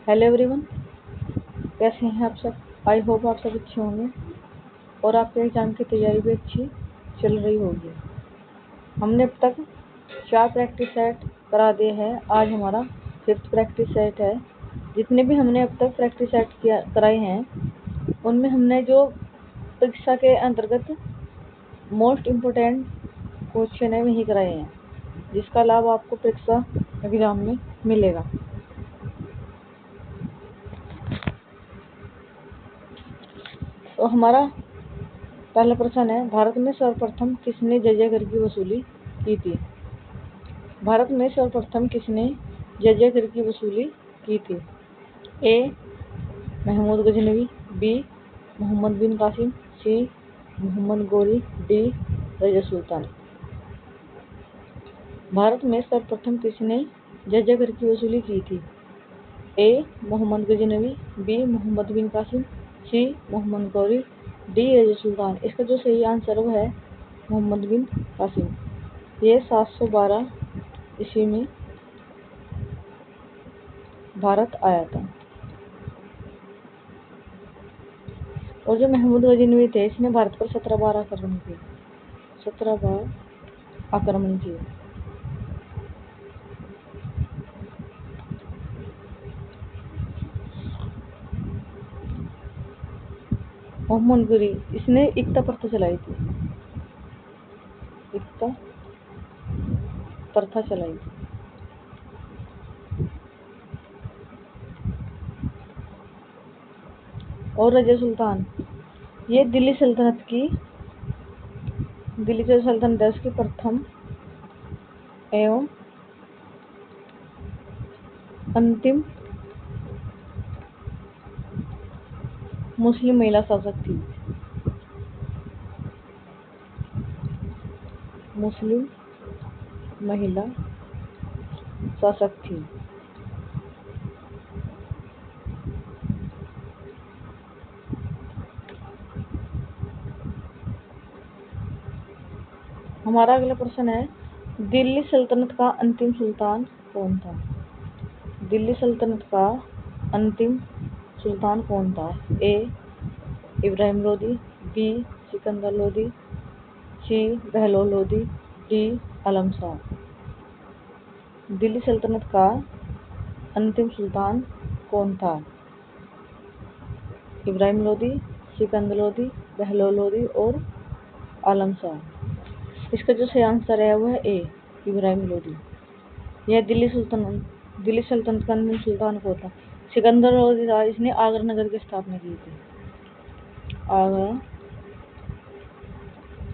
Hello everyone, कैसे हैं आप सब। आई होप आप सब अच्छे होंगे और आपके एग्जाम की तैयारी भी अच्छी चल रही होगी। हमने अब तक 4 प्रैक्टिस सेट करा दिए हैं। आज हमारा 5th प्रैक्टिस सेट है। जितने भी हमने अब तक प्रैक्टिस सेट कराए हैं उनमें हमने जो परीक्षा के अंतर्गत मोस्ट इम्पोर्टेंट क्वेश्चन है वही कराए हैं, जिसका लाभ आपको परीक्षा एग्जाम में मिलेगा। तो हमारा पहला प्रश्न है, भारत में सर्वप्रथम किसने जर्जर की वसूली की थी। भारत में सर्वप्रथम किसने जर्जर की वसूली की थी। ए महमूद गजनवी, बी मोहम्मद बिन कासिम, सी मोहम्मद गौरी, डी रज़िया सुल्तान। भारत में सर्वप्रथम किसने जर्जर की वसूली की थी। ए मोहम्मद गजनवी, बी मोहम्मद बिन कासिम, सी मोहम्मद गौरी, डी रज़िया सुल्तान। इसका जो सही आंसर है मोहम्मद बिन कासिम। ये 712 ईस्वी में भारत आया था। और जो महमूद गजनवी थे इसने भारत पर 17 बार आक्रमण किए। 17 बार आक्रमण किए। मोहम्मद गौरी इसने एकता प्रथा चलाई थी। एकता प्रथा चलाई थी। और रज़िया सुल्तान ये दिल्ली सल्तनत देश की प्रथम एवं अंतिम मुस्लिम महिला शासक थी। मुस्लिम महिला शासक थी। हमारा अगला प्रश्न है, दिल्ली सल्तनत का अंतिम सुल्तान कौन था। दिल्ली सल्तनत का अंतिम सुल्तान कौन था। ए इब्राहिम लोदी, बी सिकंदर लोदी, सी बहलोल लोदी, डी आलम शाह। दिल्ली सल्तनत का अंतिम सुल्तान कौन था। इब्राहिम लोदी, सिकंदर लोदी, बहलोल लोदी और आलम शाह। इसका जो सही आंसर है वह ए इब्राहिम लोदी। यह दिल्ली सल्तनत का अंतिम सुल्तान कौन था। सिकंदर लोदी था, इसने आगरा नगर की स्थापना की थी। आगरा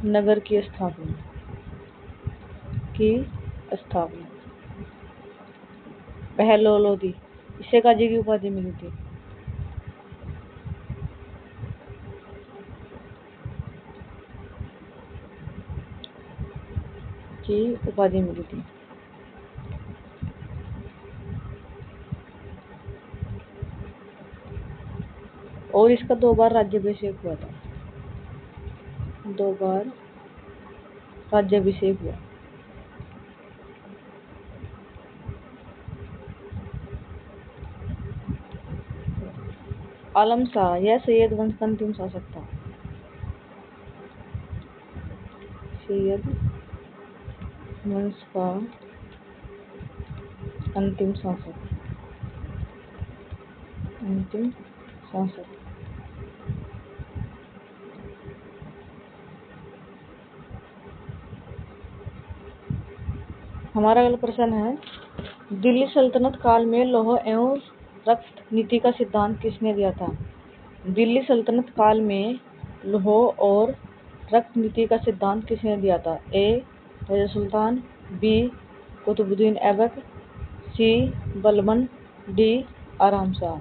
नगर की स्थापना बहलोल लोदी, इसे काजी की उपाधि मिली थी। की उपाधि मिली थी। और इसका 2 बार राज्याभिषेक हुआ था। 2 बार राज्याभिषेक हुआ। आलम शाह यह सैयद वंश का अंतिम शासक था। सैयद वंश का अंतिम शासक। हमारा अगला प्रश्न है, दिल्ली सल्तनत काल में लौह एवं रक्त नीति का सिद्धांत किसने दिया था। दिल्ली सल्तनत काल में लौह और रक्त नीति का सिद्धांत किसने दिया था। ए रज़िया सुल्तान, बी कुतुबुद्दीन ऐबक, सी बलबन, डी आराम शाह।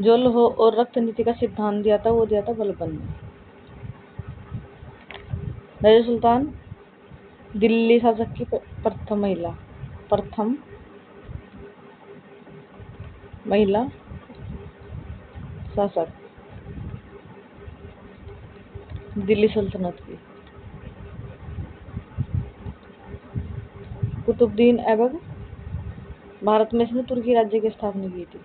जो लौह और रक्त नीति का सिद्धांत दिया था वो दिया था बलबन ने। रज़िया सुल्तान दिल्ली शासक की प्रथम महिला शासक दिल्ली सल्तनत की। कुतुबुद्दीन ऐबक भारत में इसने तुर्की राज्य की स्थापना की थी।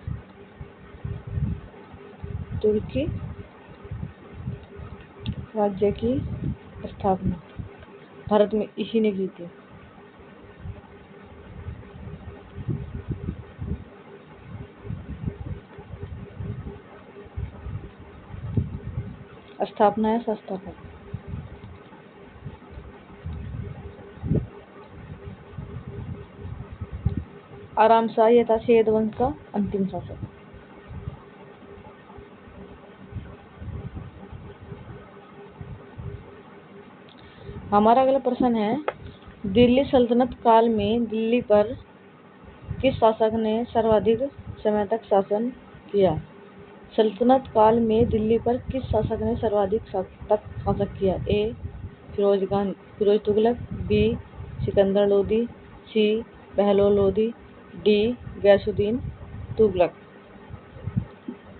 तुर्की राज्य की स्थापना भारत में इसी ने की थी। स्थापना या संस्थापक। आराम शाह यह था सैयद वंश का अंतिम शासक। हमारा अगला प्रश्न है, दिल्ली सल्तनत काल में दिल्ली पर किस शासक ने सर्वाधिक समय तक शासन किया? सल्तनत काल में दिल्ली पर किस शासक ने सर्वाधिक तक शासन किया? ए. फिरोज तुगलक, बी. सिकंदर लोदी, सी. बहलोल लोदी, डी. गयासुद्दीन तुगलक।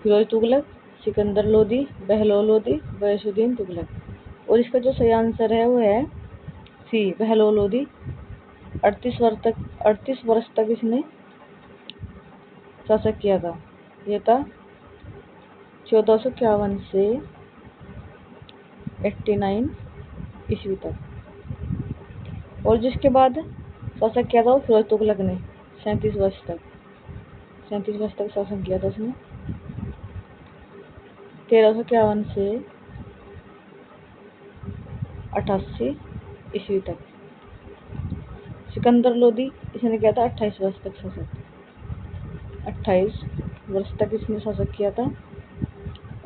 फिरोज तुगलक, सिकंदर लोदी, बहलोल लोदी, गयासुद्दीन तुगलक। और इसका जो सही आंसर है वो है सी. बहलोल लोदी। 38 वर्ष तक इसने शासक किया था। यह था 1451 से 89 ईस्वी तक। और जिसके बाद शासक किया था वो फिरोज तुगलक ने 37 वर्ष तक शासन किया था उसने। 1351 से 88 ईस्वी तक। सिकंदर लोदी इसने किया था 28 वर्ष तक शासक। 28 वर्ष तक इसने शासक किया था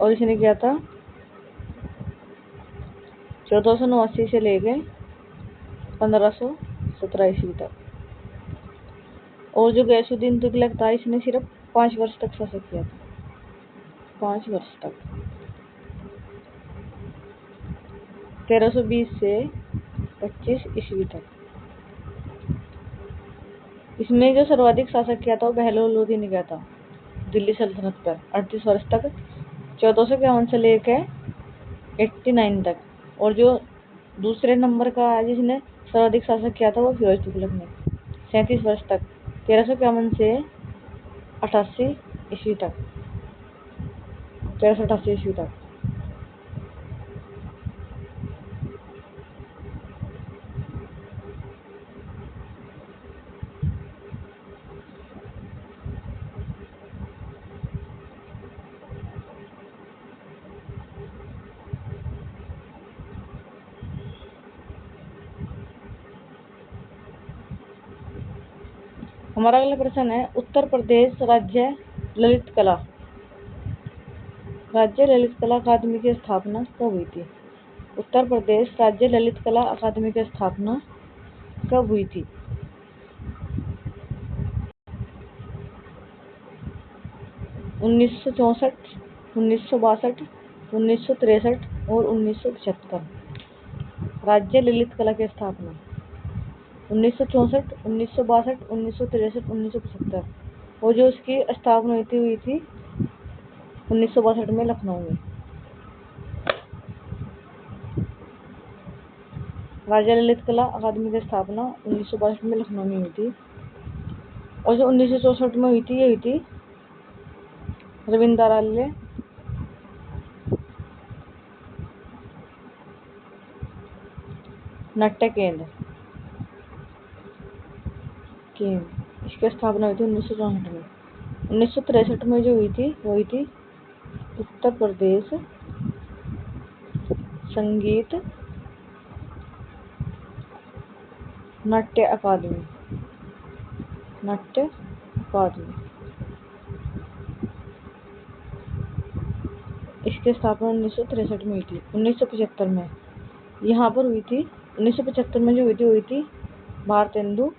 और इसने किया था 1489 से लेके 1517 ईस्वी तक। और जो गयासुद्दीन तुगलक था इसने सिर्फ 5 वर्ष तक शासक किया था। 5 वर्ष तक। 1320 से 25 ईस्वी तक। इसमें जो सर्वाधिक शासक किया था वो बहलोल लोदी ने किया था दिल्ली सल्तनत पर 38 वर्ष तक, 1451 से लेकर 89 तक। और जो दूसरे नंबर का है जिसने सर्वाधिक शासक किया था वो फिरोज तुगलक ने 37 वर्ष तक, 1351 से 88 ईस्वी तक। 1388 ईस्वी तक। हमारा अगला प्रश्न है, उत्तर प्रदेश राज्य ललित कला अकादमी की स्थापना कब हुई थी? उत्तर प्रदेश राज्य ललित कला अकादमी की स्थापना कब हुई थी? 1964, 1962, 1963 और 1975। राज्य ललित कला की स्थापना 1964, 1962, 1963, 1975। और जो उसकी स्थापना हुई थी 1962 में लखनऊ में। राज्य ललित कला अकादमी की स्थापना 1962 में लखनऊ में हुई थी। और जो 1964 में हुई थी ये हुई थी रविंद्रालय नाट्य केंद्र इसकी स्थापना हुई थी 1964 में। 1963 में जो हुई थी वो हुई थी उत्तर प्रदेश संगीत नाट्य अकादमी। इसकी स्थापना 1963 में हुई थी। 1975 में यहाँ पर हुई थी। 1975 में जो हुई थी भारतेंदु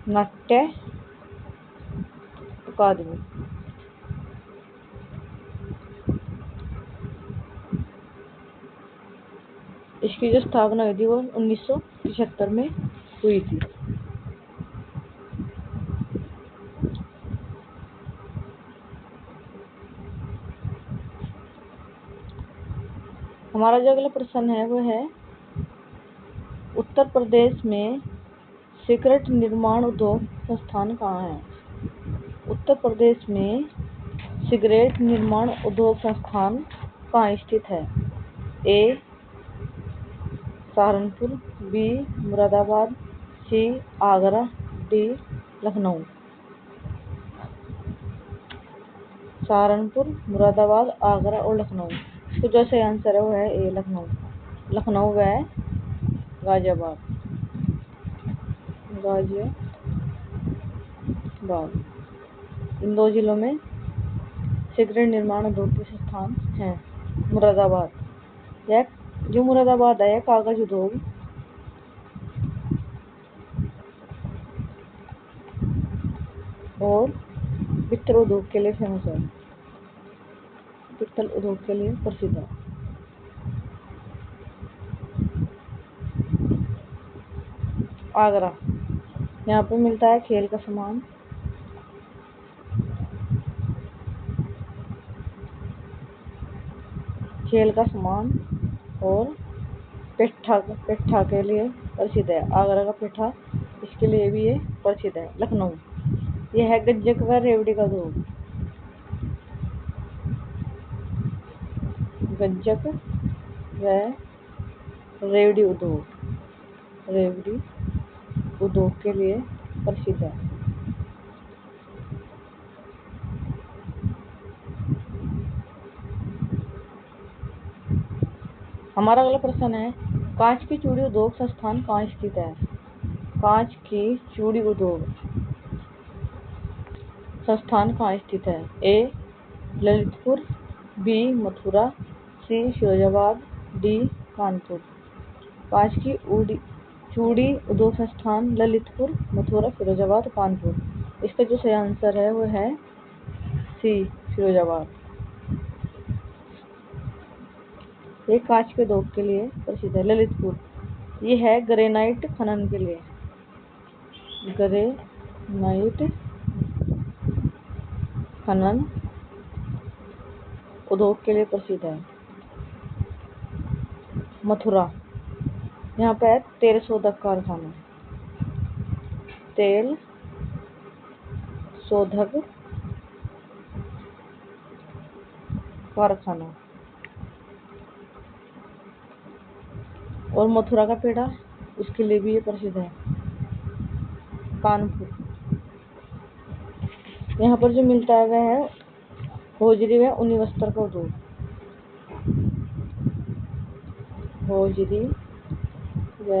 नाट्य अकादमी। इसकी जो स्थापना हुई थी वो 1975 में हुई थी। हमारा जो अगला प्रश्न है वो है, उत्तर प्रदेश में सिगरेट निर्माण उद्योग संस्थान कहाँ है? उत्तर प्रदेश में सिगरेट निर्माण उद्योग संस्थान कहाँ स्थित है? ए सहारनपुर, बी मुरादाबाद, सी आगरा, डी लखनऊ। सहारनपुर, मुरादाबाद, आगरा और लखनऊ। तो जो सही आंसर है वो है ए लखनऊ। लखनऊ व गाजियाबाद। इन दो जिलों में सिगरेट निर्माण उद्योग के संस्थान हैं। मुरादाबाद यह जो मुरादाबाद है कागज उद्योग और पित्तल उद्योग के लिए फेमस है। पित्तल उद्योग के लिए प्रसिद्ध है। आगरा यहाँ पे मिलता है खेल का सामान, और पेठा के लिए प्रसिद्ध है। आगरा का पेठा इसके लिए भी ये प्रसिद्ध है। लखनऊ यह है गज्जक व रेवड़ी का उद्योग। गज्जक व रेवड़ी उद्योग के लिए प्रसिद्ध है। हमारा अगला प्रश्न है कांच की चूड़ी उद्योग संस्थान कहाँ स्थित है? कांच की चूड़ी उद्योग संस्थान कहाँ स्थित है? ए ललितपुर, बी मथुरा, सी फिरोजाबाद, डी कानपुर। कांच की चूड़ी उद्योग संस्थान ललितपुर, मथुरा, फिरोजाबाद, कानपुर। इसका जो सही आंसर है वो है सी फिरोजाबाद। ये कांच के उद्योग के लिए प्रसिद्ध है। ललितपुर ये है ग्रेनाइट खनन के लिए। ग्रेनाइट खनन उद्योग के लिए प्रसिद्ध है। मथुरा यहाँ पे है तेल शोधक कारखाना। तेल शोधक कारखाना। और मथुरा का पेड़ा उसके लिए भी ये प्रसिद्ध है। कानपुर यहाँ पर जो मिलता है वह है होजरी व ऊनी वस्त्र का उद्योग। होजरी व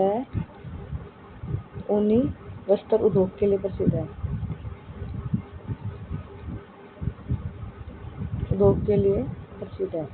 ऊनी वस्त्र उद्योग के लिए प्रसिद्ध है। उद्योग के लिए प्रसिद्ध है।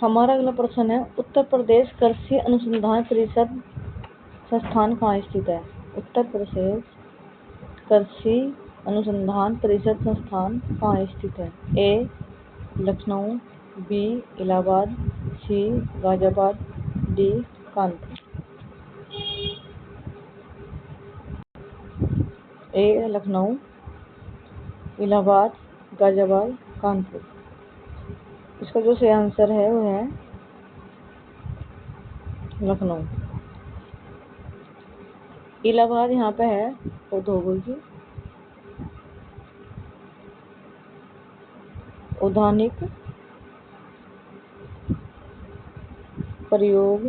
हमारा अगला प्रश्न है उत्तर प्रदेश कृषि अनुसंधान परिषद संस्थान कहाँ स्थित है? उत्तर प्रदेश कृषि अनुसंधान परिषद संस्थान कहाँ स्थित है? ए लखनऊ, बी इलाहाबाद, सी गाजियाबाद, डी कानपुर। ए लखनऊ, इलाहाबाद, गाजियाबाद, कानपुर। इसका जो सही आंसर है वो है लखनऊ। इलाहाबाद यहाँ पे है प्रौद्योगिकी औद्यानिक प्रयोग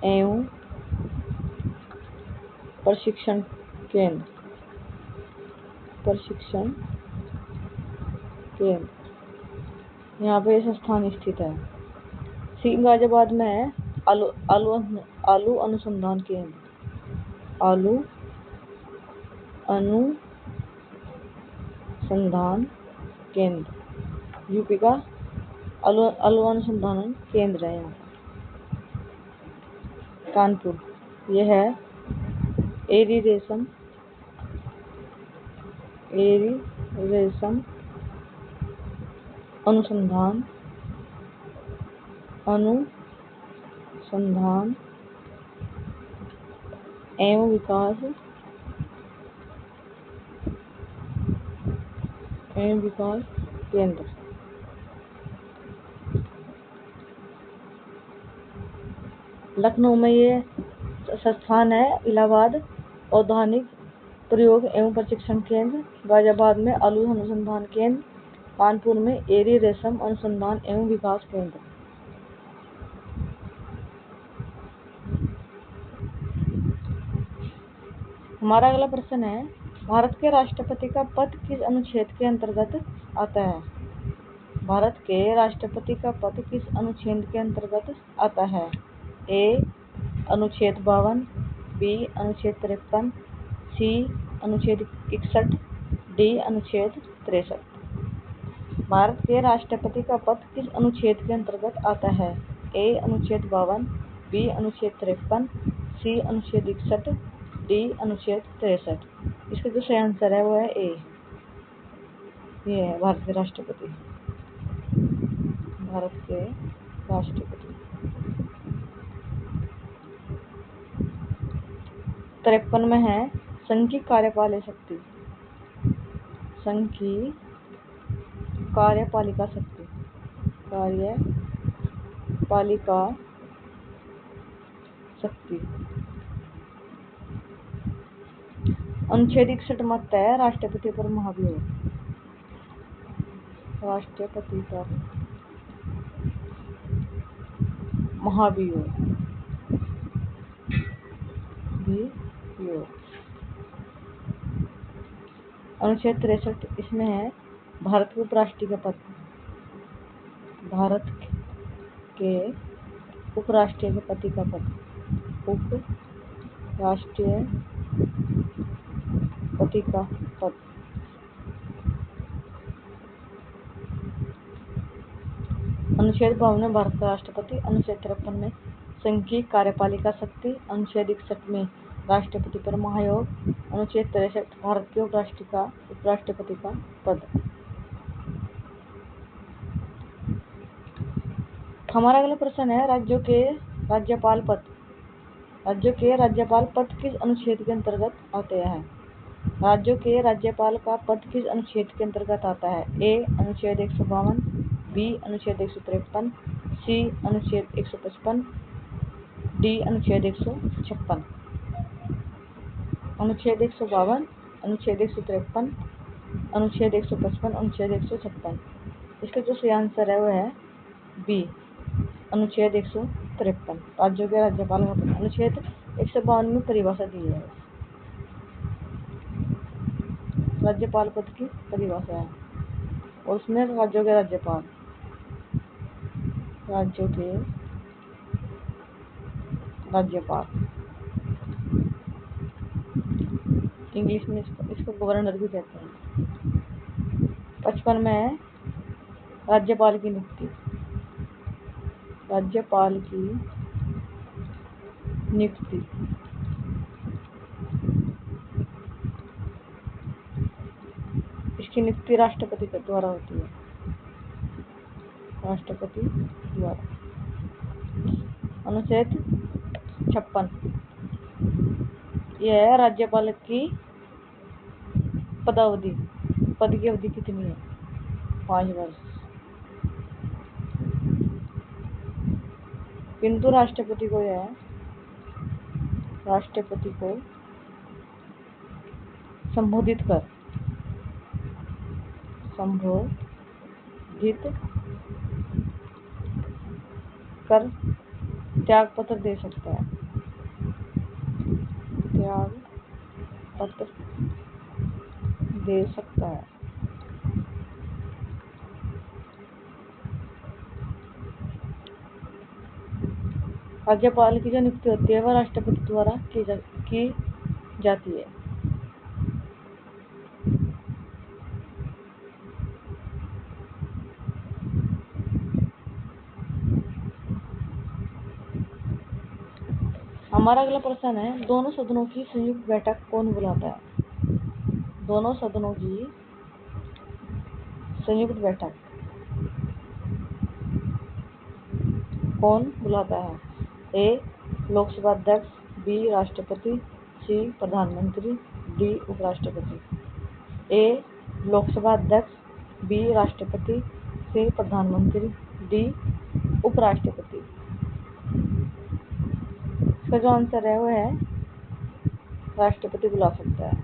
एवं प्रशिक्षण केंद्र। यहाँ पे संस्थान स्थित है। सी गाजियाबाद में है आलू अनुसंधान केंद्र। आलू अनुसंधान केंद्र यूपी का आलू अनुसंधान केंद्र है यहाँ। कानपुर यह है एरी रेशम अनुसंधान अनुसंधान एवं विकास केंद्र। लखनऊ में ये संस्थान है। इलाहाबाद औद्यानिक प्रयोग एवं प्रशिक्षण केंद्र, गाजियाबाद में आलू अनुसंधान केंद्र, कानपुर में एरी रेशम अनुसंधान एवं विकास केंद्र। हमारा अगला प्रश्न है, भारत के राष्ट्रपति का पद किस अनुच्छेद के अंतर्गत आता है? भारत के राष्ट्रपति का पद किस अनुच्छेद के अंतर्गत आता है? ए अनुच्छेद 52, बी अनुच्छेद 53, सी अनुच्छेद 61, डी अनुच्छेद 63। भारत के राष्ट्रपति का पद किस अनुच्छेद के अंतर्गत आता है? ए अनुच्छेद 52, बी अनुच्छेद 53, सी अनुच्छेद 61, डी अनुच्छेद 63। इसका जो सही आंसर है वो है ए। ये है भारत के राष्ट्रपति। भारत के राष्ट्रपति 53 में है संघ की कार्यपालिका शक्ति। संघ की कार्यपालिका शक्ति, कार्यपालिका शक्ति। अनुच्छेद 61 मत है राष्ट्रपति पर महाभियोग। राष्ट्रपति पर महाभियोग अनुच्छेद 63 इसमें है भारत के उपराष्ट्रपति का पद। भारत के उपराष्ट्रपति का पद। उपराष्ट्रपति का पद। अनुच्छेद 52 में भारत का राष्ट्रपति। अनुच्छेद 53 में संघ की कार्यपालिका शक्ति। अनुच्छेद 61 में राष्ट्रपति पर महायोग। अनुच्छेद 63 भारत के उपराष्ट्रपति का पद। हमारा अगला प्रश्न है, राज्यों के राज्यपाल पद किस अनुच्छेद के अंतर्गत आते हैं? राज्यों के राज्यपाल का पद किस अनुच्छेद के अंतर्गत आता है? ए अनुच्छेद 152, बी अनुच्छेद 153, सी अनुच्छेद 155, डी अनुच्छेद 156। अनुच्छेद 152, अनुच्छेद 153, अनुच्छेद 155, अनुच्छेद 156। इसका जो सही आंसर है वो है बी अनुच्छेद 153। राज्यों के राज्यपाल का पद। अनुच्छेद 152 में परिभाषा दी है। राज्यपाल पद की परिभाषा है और उसमें राज्यों के राज्यपाल, राज्यों के राज्यपाल, इंग्लिश में इसको गवर्नर भी कहते हैं। 55 में है राज्यपाल की नियुक्ति। राज्यपाल की नियुक्ति इसकी नियुक्ति राष्ट्रपति के द्वारा होती है। राष्ट्रपति द्वारा। अनुच्छेद 56 यह है राज्यपाल की पदावधि। पद की अवधि कितनी है? 5 वर्ष। किंतु राष्ट्रपति को संबोधित कर त्याग पत्र दे सकता है। त्याग पत्र दे सकता है। राज्यपाल की जो नियुक्ति होती है वह राष्ट्रपति द्वारा की जाती है। हमारा अगला प्रश्न है, दोनों सदनों की संयुक्त बैठक कौन बुलाता है? दोनों सदनों की संयुक्त बैठक कौन बुलाता है? ए लोकसभा अध्यक्ष, बी राष्ट्रपति, सी प्रधानमंत्री, डी उपराष्ट्रपति। ए लोकसभा अध्यक्ष, बी राष्ट्रपति, सी प्रधानमंत्री, डी उपराष्ट्रपति। इसका जो आंसर है वो है राष्ट्रपति बुला सकता है।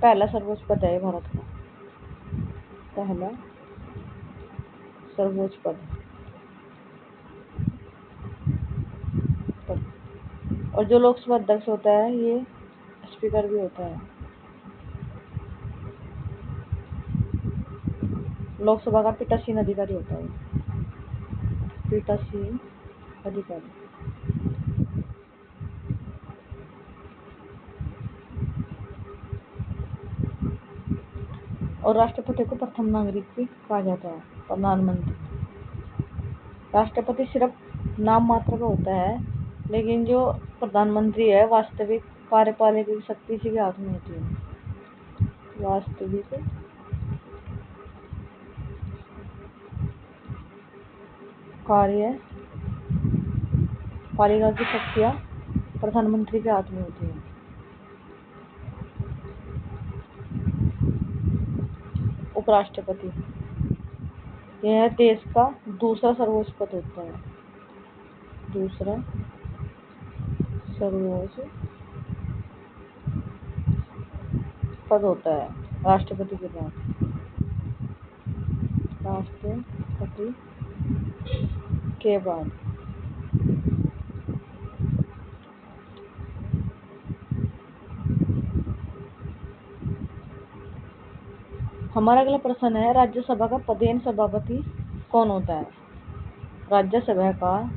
पहला सर्वोच्च पद है भारत का, पहला सर्वोच्च पद। और जो लोकसभा अध्यक्ष होता है ये स्पीकर भी होता है। लोकसभा का पीठासीन अधिकारी होता है, पीठासीन अधिकारी। और राष्ट्रपति को प्रथम नागरिक भी कहा जाता है, प्रधानमंत्री। राष्ट्रपति सिर्फ नाम मात्र का होता है, लेकिन जो प्रधानमंत्री है वास्तविक कार्यपालक की शक्ति इसी के हाथ में होती है। वास्तविक कार्यपालिका की शक्तियां प्रधानमंत्री के हाथ में होती है। उपराष्ट्रपति यह देश का दूसरा सर्वोच्च पद होता है, दूसरा सर्वोच्च पद होता है राष्ट्रपति के बाद। राष्ट्रपति के बाद हमारा अगला प्रश्न है, राज्यसभा का पदेन सभापति कौन होता है? राज्यसभा का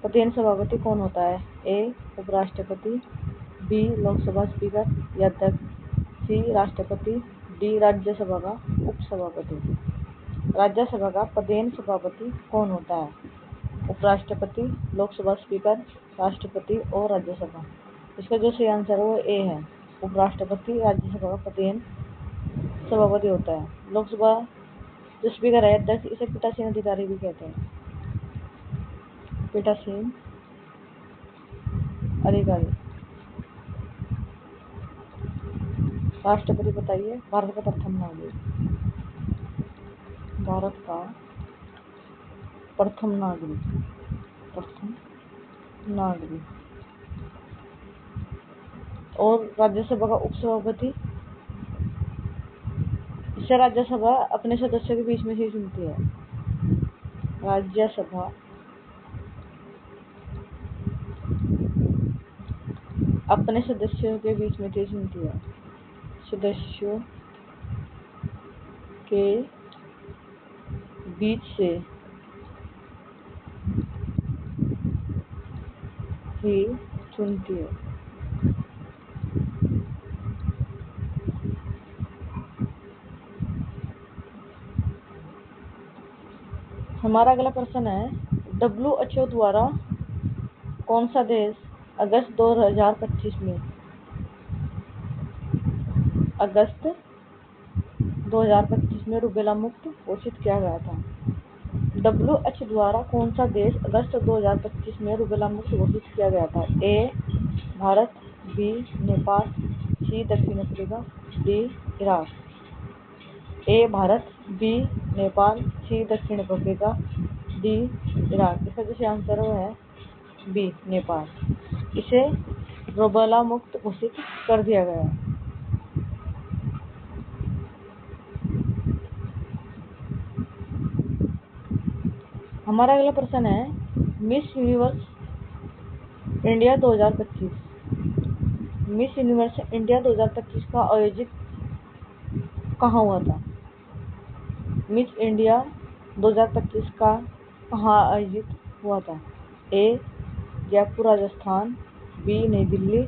पदेन सभापति कौन होता है? ए उपराष्ट्रपति, बी लोकसभा स्पीकर या अध्यक्ष, सी राष्ट्रपति, डी राज्यसभा का उपसभापति। राज्यसभा का पदेन सभापति कौन होता है? उपराष्ट्रपति, लोकसभा स्पीकर, राष्ट्रपति और राज्यसभा। इसका जो सही आंसर है वो ए है, उपराष्ट्रपति राज्यसभा का पदेन सभापति होता है। लोकसभा जो स्पीकर है अध्यक्ष, इसे पीठासीन अधिकारी भी कहते हैं, पीठासीन अधिकारी। राष्ट्रपति बताइए भारत का प्रथम नागरिक, भारत का प्रथम नागरिक, प्रथम नागरिक। और राज्यसभा का उपसभापति, इससे राज्यसभा अपने सदस्यों के बीच में से चुनती है। राज्यसभा अपने सदस्यों के बीच में से चुनती है, सदस्यों के बीच से ही चुनती है। हमारा अगला प्रश्न है, WHO द्वारा कौन सा देश अगस्त 2025 में रुबेला मुक्त घोषित किया गया था? WHO द्वारा कौन सा देश अगस्त 2025 में रुबेला मुक्त घोषित किया गया था? ए भारत, बी नेपाल, सी दक्षिण अफ्रीका, डी इराक। ए भारत, बी नेपाल, सी दक्षिण अफ्रीका, डी इराक। इसका जो आंसर है बी नेपाल। इसे रुबेला मुक्त घोषित कर दिया गया है। हमारा अगला प्रश्न है, miss universe India 2025। Miss universe India 2025 का आयोजित कहाँ हुआ था? मिस इंडिया 2025 का कहाँ आयोजित हुआ था? ए जयपुर राजस्थान, बी नई दिल्ली,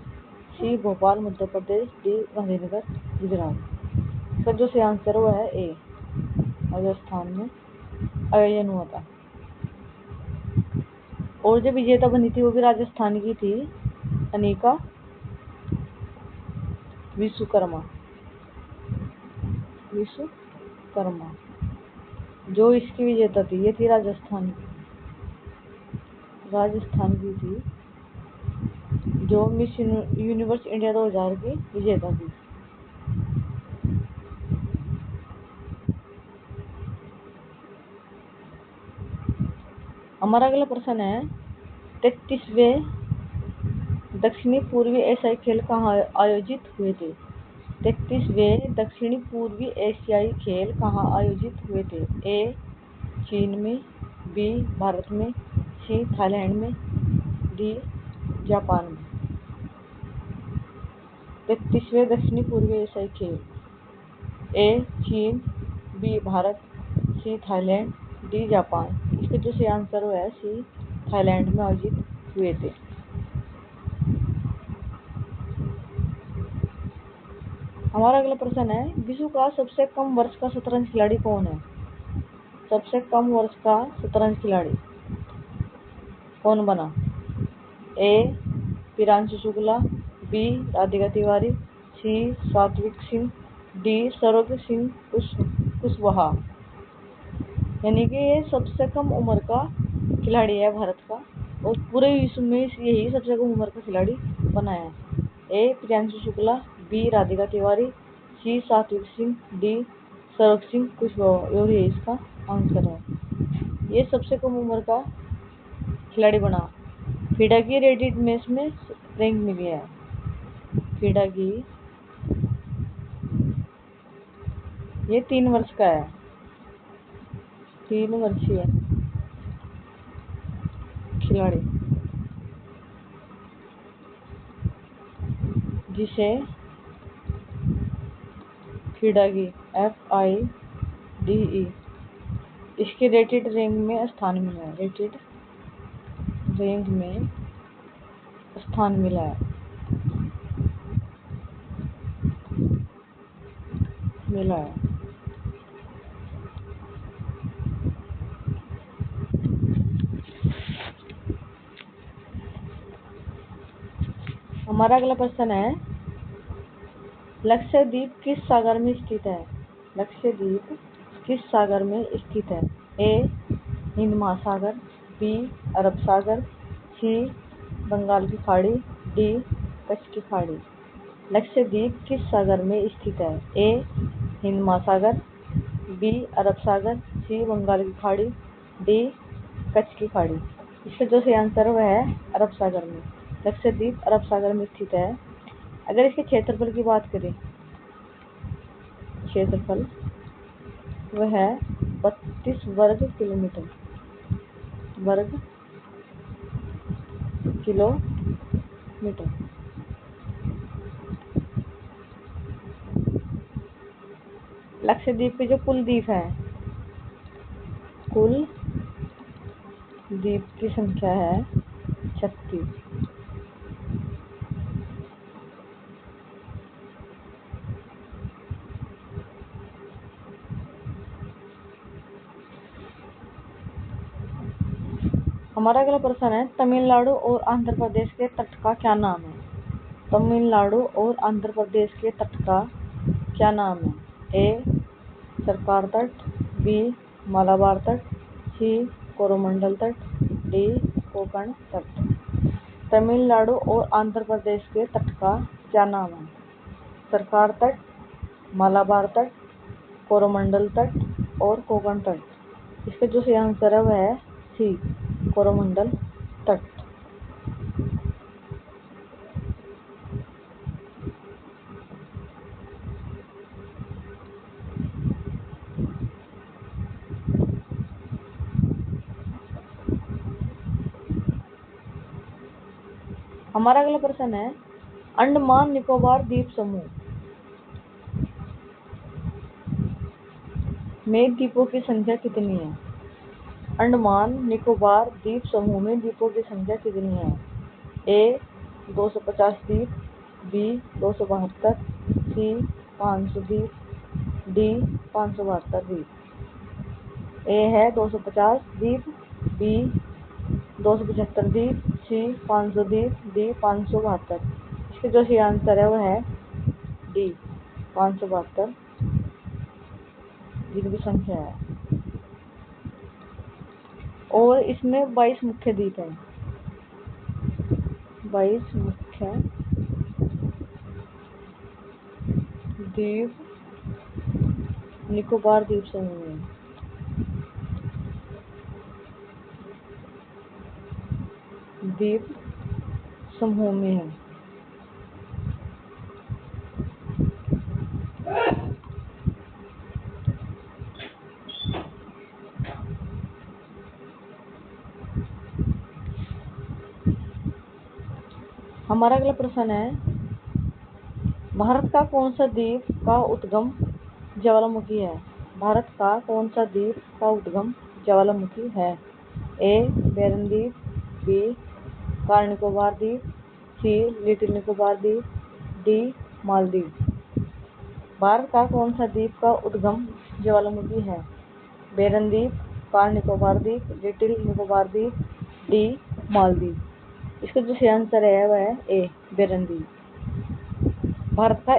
सी भोपाल मध्य प्रदेश, डी गांधीनगर गुजरात। इसका जो सही आंसर हुआ है ए राजस्थान में आयोजन हुआ था। और जो विजेता बनी थी वो भी राजस्थान की थी, अनिका विश्वकर्मा। जो इसकी विजेता थी ये थी राजस्थान की। राजस्थान की थी, जो मिस यूनिवर्स इंडिया 2000 की विजेता थी। हमारा अगला प्रश्न है 33वें दक्षिणी पूर्वी एशियाई खेल कहाँ आयोजित हुए थे? 33वें दक्षिणी पूर्वी एशियाई खेल कहाँ आयोजित हुए थे? ए चीन में, बी भारत में, सी थाईलैंड में, डी जापान में। 33वें दक्षिणी पूर्वी एशियाई खेल, ए चीन, B Bharat, C Thailand, D Japan. इसका जो सही आंसर है सी थाईलैंड में आयोजित हुए थे। हमारा अगला प्रश्न है विश्व का सबसे कम वर्ष का शतरंज खिलाड़ी कौन है? सबसे कम वर्ष का शतरंज खिलाड़ी कौन बना? ए प्रियांशु शुक्ला, बी राधिका तिवारी, सी सात्विक सिंह, डी सौरभ सिंह कुशवाहा। यानी कि ये सबसे कम उम्र का खिलाड़ी है भारत का, और पूरे विश्व में यही सबसे कम उम्र का खिलाड़ी बना है। ए प्रियांशु शुक्ला, बी राधिका तिवारी, सी सात्विक सिंह, डी सौरभ सिंह कुशवाहा। और ये इसका आंसर है। ये सबसे कम उम्र का खिलाड़ी बना। FIDE की रेडिट मैच में रैंक मिली है। FIDE की ये 3 वर्ष का है, 3 वर्षीय खिलाड़ी, जिसे FIDE की FIDE इसके रेटेड रैंक में स्थान मिला है। रेटेड रैंक में स्थान मिला है। हमारा अगला प्रश्न है लक्षद्वीप किस सागर में स्थित है? लक्षद्वीप किस सागर में स्थित है? ए हिंद महासागर, बी अरब सागर, सी बंगाल की खाड़ी, डी कच्छ की खाड़ी। लक्षद्वीप किस सागर में स्थित है? ए हिंद महासागर, बी अरब सागर, सी बंगाल की खाड़ी, डी कच्छ की खाड़ी। इसका जो सही आंसर है वह है अरब सागर में। लक्षद्वीप अरब सागर में स्थित है। अगर इसके क्षेत्रफल की बात करें, क्षेत्रफल वह है 32 वर्ग किलोमीटर। लक्षद्वीप के जो कुल द्वीप है, कुल द्वीप की संख्या है 36। हमारा अगला प्रश्न है तमिलनाडु और आंध्र प्रदेश के तट का क्या नाम है? तमिलनाडु और आंध्र प्रदेश के तट का क्या नाम है? ए सरकार तट, बी मालाबार तट, सी कोरोमंडल तट, डी कोकण तट। तमिलनाडु और आंध्र प्रदेश के तट का क्या नाम है? सरकार तट, मालाबार तट, कोरोमंडल तट और कोकण तट। इसका जो सही आंसर है वह है सी कोरोमंडल तट। हमारा अगला प्रश्न है अंडमान निकोबार द्वीप समूह में द्वीपों की संख्या कितनी है? अंडमान निकोबार द्वीप समूह में द्वीपों की संख्या कितनी है? ए 250 द्वीप, बी 272, सी 500 द्वीप, डी 572 द्वीप। ए है 250 द्वीप, बी 275 द्वीप, सी 500 द्वीप, डी 572। इसके जो सही आंसर है वह है डी 572 जिनकी संख्या है। और इसमें 22 मुख्य द्वीप हैं। 22 मुख्य द्वीप निकोबार द्वीप समूह में। द्वीप समूह में है। हमारा अगला प्रश्न है, भारत का कौन सा द्वीप का उद्गम ज्वालामुखी है? भारत का कौन सा द्वीप का उद्गम ज्वालामुखी है? ए बैरन द्वीप, बी कार निकोबार द्वीप, सी लिटिल निकोबार द्वीप, डी मालदीव। भारत का कौन सा द्वीप का उद्गम ज्वालामुखी है? बैरन द्वीप, कार निकोबार द्वीप, लिटिल निकोबार द्वीप, डी मालदीव। इसका जो सही आंसर है वह है ए बैरन द्वीप। भारत का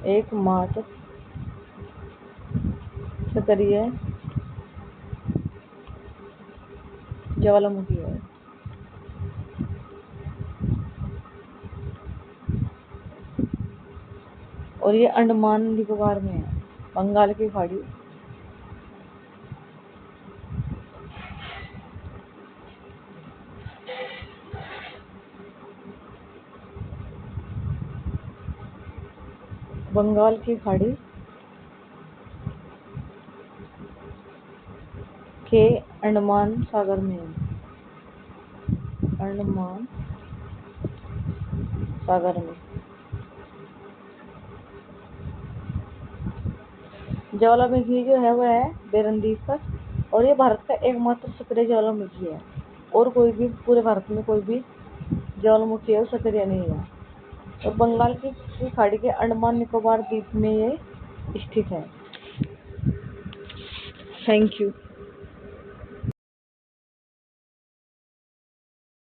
एकमात्र सक्रिय ज्वालामुखी है। और ये अंडमान निकोबार में है, बंगाल की खाड़ी। बंगाल की खाड़ी के अंडमान सागर में है। अंडमान सागर में ज्वालामुखी जो है वह है बैरन द्वीप पर, और ये भारत का एकमात्र सक्रिय ज्वालामुखी है। और कोई भी पूरे भारत में कोई भी ज्वालामुखी है सक्रिय नहीं है। और बंगाल की खाड़ी के अंडमान निकोबार द्वीप में ये स्थित है। Thank you.